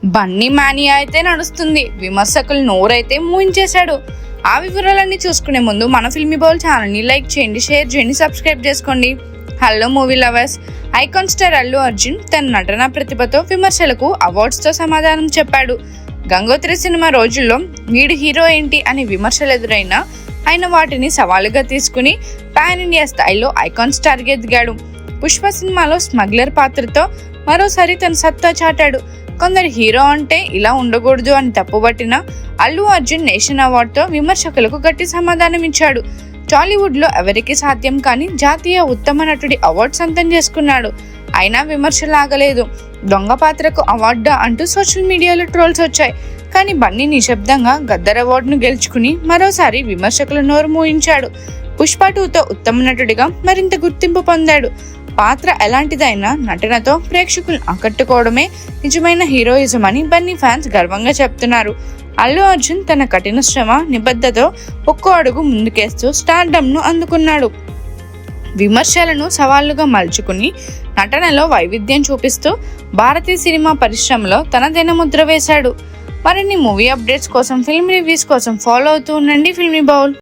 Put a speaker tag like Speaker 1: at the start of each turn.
Speaker 1: Bunny mania అయితే నడుస్తుంది, విమర్శకులు నోరైతే మూయించేశాడు. ఆ వివరాలన్నీ చూసుకునే ముందు మన ఫిల్మీ బౌల్ ఛానల్ని లైక్ చేయండి, షేర్ చేయండి, సబ్స్క్రైబ్ చేసుకోండి. Hello movie lovers, icon star Allu Arjun తన నటన ప్రతిభతో విమర్శలకు అవార్డ్స్తో సమాధానం చెప్పాడు. గంగోత్రి సినిమా రోజుల్లో వీడి హీరో ఏంటి అని విమర్శలు ఎదురైనా ఆయన వాటిని సవాలుగా తీసుకుని పాన్ ఇండియా స్థాయిలో ఐకాన్ స్టార్గా ఎదిగాడు. పుష్ప సినిమాలో స్మగ్లర్ పాత్రతో మరోసారి తన సత్తా చాటాడు. కొందరు హీరో అంటే ఇలా ఉండకూడదు అని తప్పుపట్టిన అల్లు అర్జున్ నేషన్ అవార్డుతో విమర్శకులకు గట్టి సమాధానం ఇచ్చాడు. టాలీవుడ్ లో ఎవరికి సాధ్యం కానీ జాతీయ ఉత్తమ నటుడి అవార్డు సొంతం చేసుకున్నాడు. అయినా విమర్శలు ఆగలేదు. దొంగ పాత్రకు అవార్డు అంటూ సోషల్ మీడియాలో ట్రోల్స్ వచ్చాయి. కానీ బన్నీ నిశ్శబ్దంగా గద్దర్ అవార్డును గెలుచుకుని మరోసారి విమర్శకుల నోరు మూయించాడు. పుష్ప 2తో ఉత్తమ నటుడిగా మరింత గుర్తింపు పొందాడు. పాత్ర ఎలాంటిదైనా నటనతో ప్రేక్షకులను ఆకట్టుకోవడమే నిజమైన హీరోయిజం అని బన్నీ ఫ్యాన్స్ గర్వంగా చెప్తున్నారు. అల్లు అర్జున్ తన కఠిన శ్రమ, నిబద్ధతతో ఒక్కో అడుగు ముందుకేస్తూ స్టార్డమ్ను అందుకున్నాడు. విమర్శలను సవాళ్లుగా మలుచుకుని నటనలో వైవిధ్యం చూపిస్తూ భారతీయ సినిమా పరిశ్రమలో తనదైన ముద్ర వేశాడు. మరిన్ని మూవీ అప్డేట్స్ కోసం, ఫిల్మ్ రివ్యూస్ కోసం ఫాలో అవుతూ ఉండండి ఫిల్మీ బౌల్.